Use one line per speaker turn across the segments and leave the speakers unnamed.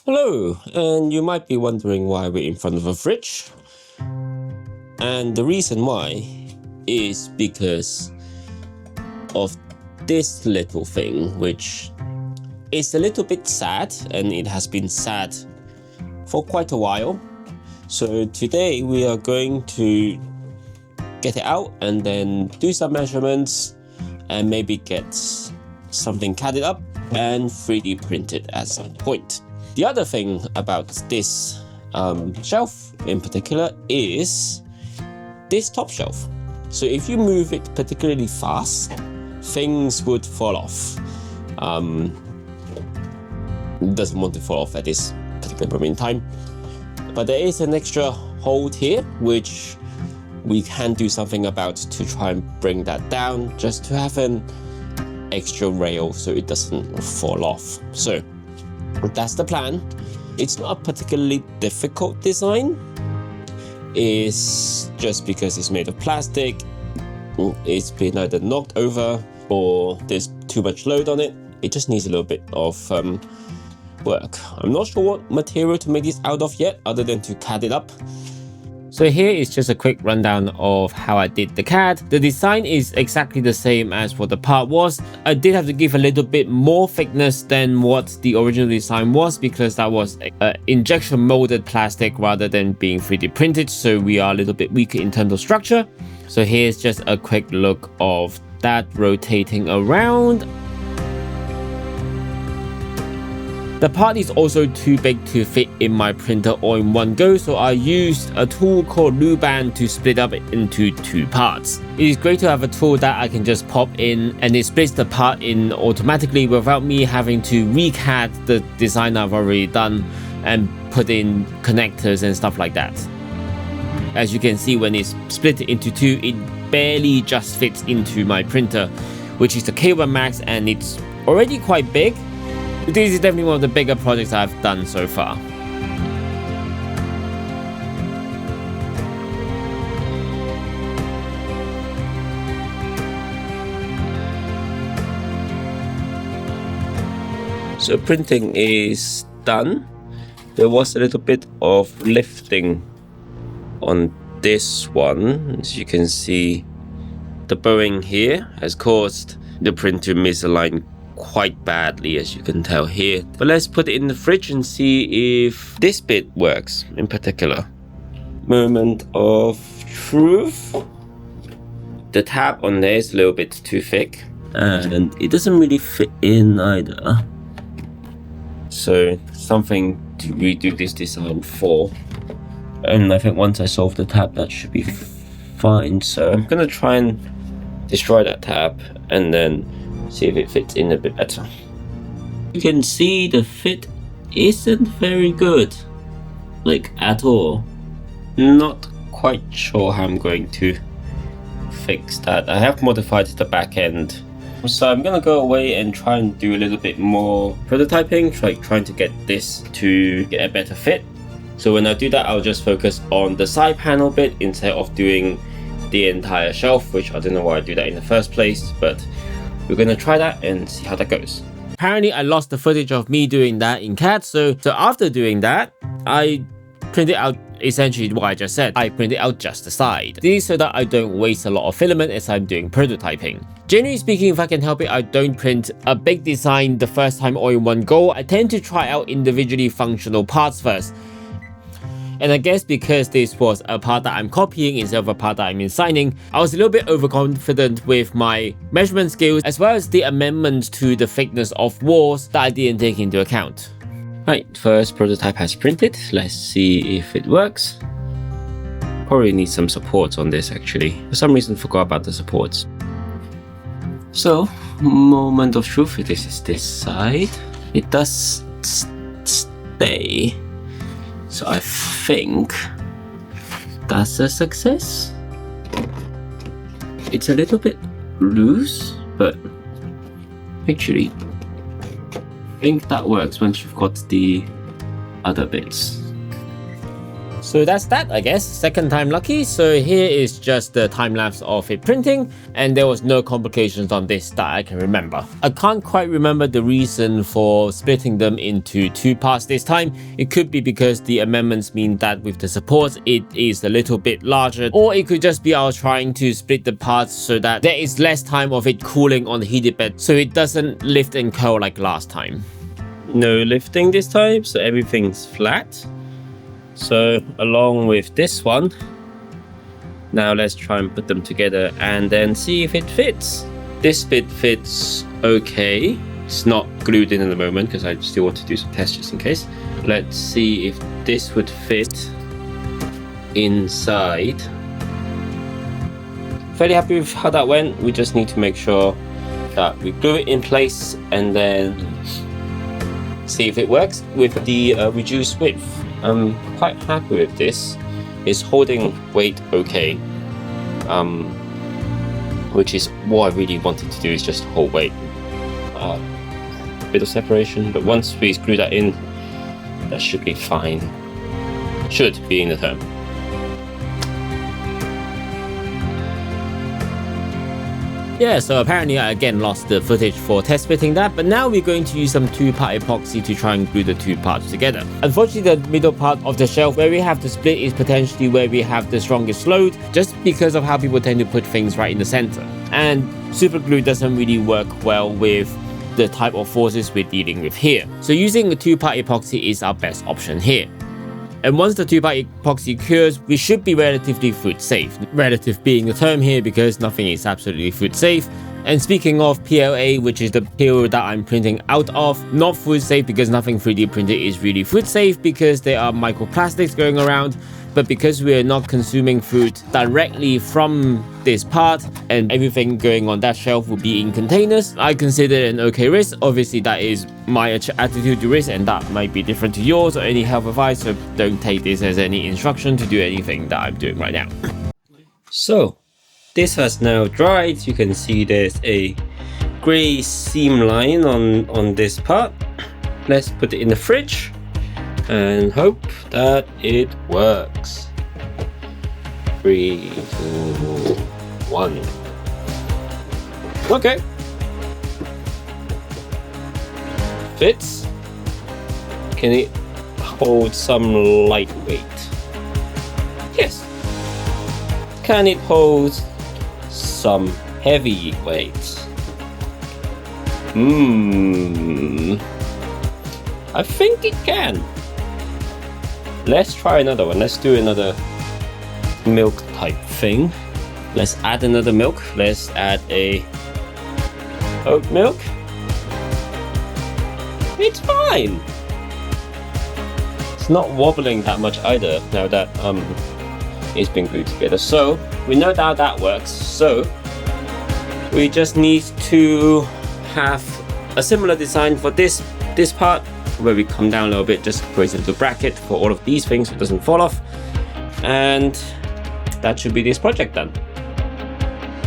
Hello, and you might be wondering why we're in front of a fridge. And the reason why is because of this little thing, which is a little bit sad, and it has been sad for quite a while. So today we are going to get it out and then do some measurements and maybe get something CADed up and 3D printed at some point. The other thing about this shelf in particular is this top shelf. So if you move it particularly fast, things would fall off. It doesn't want to fall off at this particular moment in time. But there is an extra hold here, which we can do something about to try and bring that down, just to have an extra rail so it doesn't fall off. So that's the plan. It's not a particularly difficult design. It's just because it's made of plastic, it's been either knocked over or there's too much load on it. It just needs a little bit of work. I'm not sure what material to make this out of yet, other than to CAD it up. So here is just a quick rundown of how I did the CAD. The design is exactly the same as what the part was. I did have to give a little bit more thickness than what the original design was, because that was injection molded plastic rather than being 3D printed. So we are a little bit weaker in terms of structure. So here's just a quick look of that rotating around. The part is also too big to fit in my printer all in one go, so I used a tool called Luban to split up into two parts. It is great to have a tool that I can just pop in and it splits the part in automatically without me having to recad the design I've already done and put in connectors and stuff like that. As you can see, when it's split into two, it barely just fits into my printer, which is the K1 Max, and it's already quite big. This is definitely one of the bigger projects I've done so far. So printing is done. There was a little bit of lifting on this one. As you can see, the bowing here has caused the print to misalign quite badly, as you can tell here. But let's put it in the fridge and see if this bit works in particular. Moment of truth. The tab on there is a little bit too thick and it doesn't really fit in either. So something to redo this design for. And I think once I solve the tab, that should be fine. So I'm gonna try and destroy that tab and then see if it fits in a bit better. You can see the fit isn't very good, like at all. Not quite sure how I'm going to fix that. I have modified the back end, so I'm gonna go away and try and do a little bit more prototyping, trying to get this to get a better fit. So when I do that, I'll just focus on the side panel bit instead of doing the entire shelf, which I don't know why I do that in the first place, but we're gonna try that and see how that goes. Apparently I lost the footage of me doing that in CAD, so after doing that, I printed out essentially what I just said. I printed out just the side. This is so that I don't waste a lot of filament as I'm doing prototyping. Generally speaking, if I can help it, I don't print a big design the first time all in one go. I tend to try out individually functional parts first. And I guess because this was a part that I'm copying instead of a part that I'm assigning, I was a little bit overconfident with my measurement skills, as well as the amendments to the thickness of walls that I didn't take into account. Right, first prototype has printed. Let's see if it works. Probably need some supports on this actually. For some reason, forgot about the supports. So, moment of truth, this is this side. It does stay. So I think that's a success. It's a little bit loose, but actually I think that works once you've got the other bits.
So that's that, I guess. Second time lucky. So here is just the time lapse of it printing, and there was no complications on this that I can remember. I can't quite remember the reason for splitting them into 2 parts this time. It could be because the amendments mean that with the supports it is a little bit larger, or it could just be I was trying to split the parts so that there is less time of it cooling on the heated bed so it doesn't lift and curl like last time.
No lifting this time, so everything's flat. So along with this one, now let's try and put them together and then see if it fits. This bit fits okay. It's not glued in at the moment because I still want to do some tests just in case. Let's see if this would fit inside. Fairly happy with how that went. We just need to make sure that we glue it in place and then see if it works with the reduced width. I'm quite happy with this. It's holding weight okay, which is what I really wanted to do, is just hold weight. Bit of separation, but once we screw that in, that should be fine. Should be in the term.
Yeah, so apparently I again lost the footage for test fitting that, but now we're going to use some 2-part epoxy to try and glue the 2 parts together. Unfortunately, the middle part of the shelf where we have the split is potentially where we have the strongest load, just because of how people tend to put things right in the center. And super glue doesn't really work well with the type of forces we're dealing with here. So using a 2-part epoxy is our best option here. And once the 2-part epoxy cures, we should be relatively food safe. Relative being the term here because nothing is absolutely food safe. And speaking of PLA, which is the peel that I'm printing out of, not food safe because nothing 3D printed is really food safe because there are microplastics going around. But because we are not consuming food directly from this part and everything going on that shelf will be in containers, I consider it an okay risk. Obviously that is my attitude to risk and that might be different to yours or any health advice, so don't take this as any instruction to do anything that I'm doing right now.
So this has now dried. You can see there's a grey seam line on this part. Let's put it in the fridge and hope that it works. 3, 2, 1. Okay. Fits. Can it hold some lightweight? Yes. Can it hold some heavy weight? I think it can. Let's try another one. Let's do another milk type thing. Let's add another milk. Let's add a oat milk. It's fine. It's not wobbling that much either now that it's been glued together. So we know how that works. So we just need to have a similar design for this part, where we come down a little bit, just create a little bracket for all of these things so it doesn't fall off, and that should be this project done.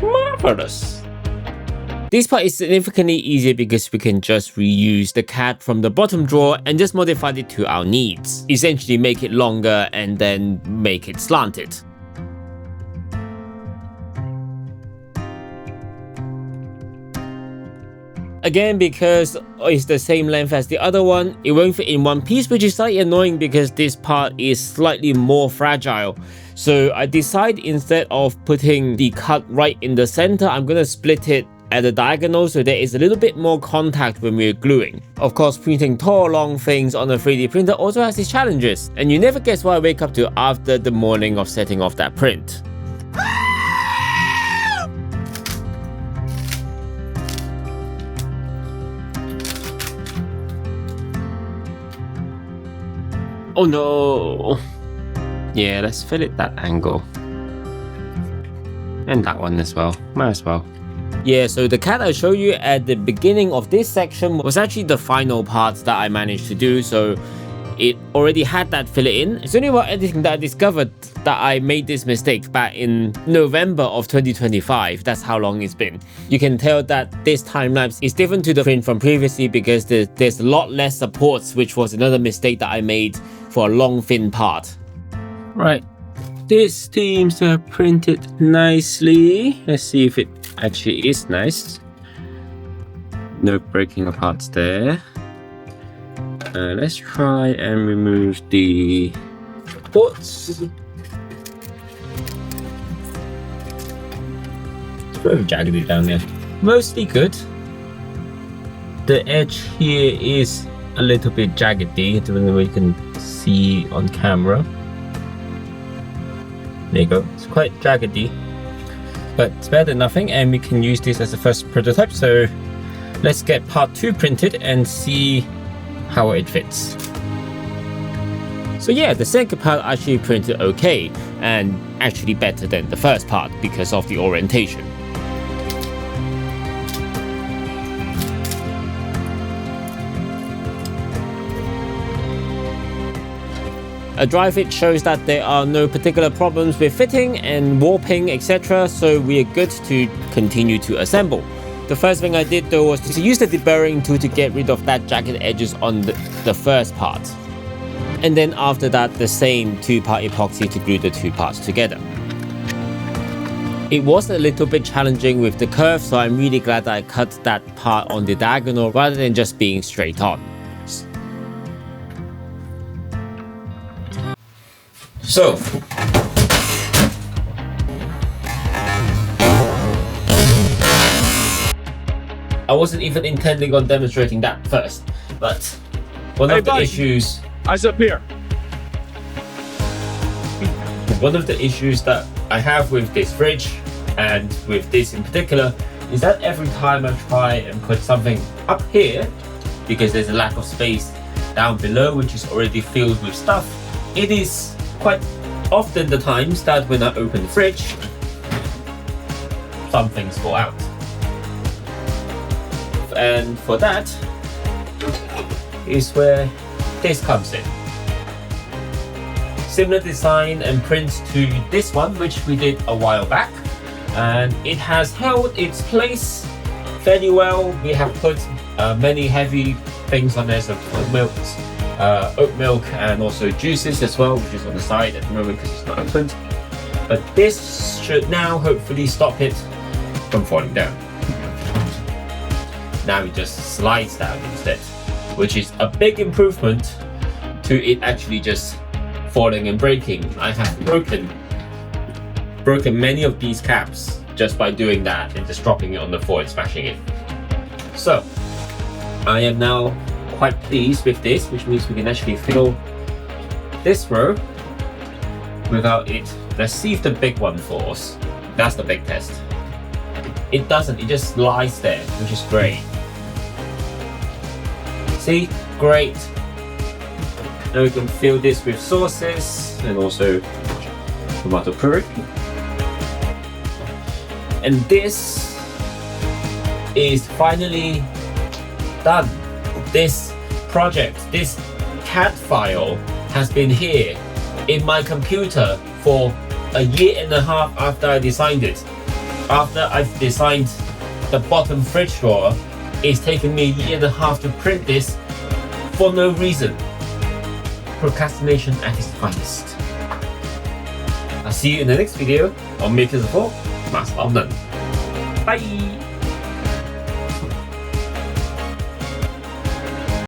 Marvelous.
This part is significantly easier because we can just reuse the CAD from the bottom drawer and just modify it to our needs. Essentially make it longer and then make it slanted. Again, because it's the same length as the other one, it won't fit in one piece, which is slightly annoying because this part is slightly more fragile. So I decide instead of putting the cut right in the center, I'm going to split it at the diagonal so there is a little bit more contact when we're gluing. Of course, printing tall, long things on a 3D printer also has its challenges, and you never guess what I wake up to after the morning of setting off that print. Oh no! Yeah, let's fill it that angle. And that one as well. Might as well. Yeah, so the CAD I showed you at the beginning of this section was actually the final part that I managed to do, so it already had that fillet in. It's only while editing that I discovered that I made this mistake back in November of 2025. That's how long it's been. You can tell that this time-lapse is different to the print from previously because there's a lot less supports, which was another mistake that I made for a long thin part.
Right. This seems to have printed nicely. Let's see if it actually is nice. No breaking of parts there. Let's try and remove the ports.
It's very jaggedy down there.
Mostly good. The edge here is a little bit jaggedy. I don't know if you can see on camera. There you go. It's quite jaggedy, but it's better than nothing, and we can use this as a first prototype. So let's get part 2 printed and see how it fits.
So yeah, the second part actually printed okay, and actually better than the first part because of the orientation. A dry fit shows that there are no particular problems with fitting and warping, etc, so we are good to continue to assemble. The first thing I did though was to use the deburring tool to get rid of that jagged edges on the first part. And then after that, the same 2-part epoxy to glue the 2 parts together. It was a little bit challenging with the curve, so I'm really glad that I cut that part on the diagonal rather than just being straight on.
So, I wasn't even intending on demonstrating that first, but one of the issues...
Eyes up here.
One of the issues that I have with this fridge, and with this in particular, is that every time I try and put something up here, because there's a lack of space down below which is already filled with stuff, it is quite often the times that when I open the fridge, some things fall out. And for that is where this comes in. Similar design and print to this one, which we did a while back, and it has held its place fairly well. We have put many heavy things on there, so oat milk and also juices as well, which is on the side at the moment because it's not opened. But this should now hopefully stop it from falling down. Now it just slides down instead, which is a big improvement to it actually just falling and breaking. I have broken many of these caps just by doing that and just dropping it on the floor and smashing it. So I am now quite pleased with this, which means we can actually fill this row without it. Let's see if the big one falls. That's the big test. It doesn't, it just lies there, which is great. See? Great. Now we can fill this with sauces and also tomato puree. And this is finally done. This project, this CAD file has been here in my computer for a year and a half after I designed it. After I've designed the bottom fridge drawer, it's taken me a year and a half to print this for no reason. Procrastination at its finest. I'll see you in the next video on Makers of All, Master of None. Bye!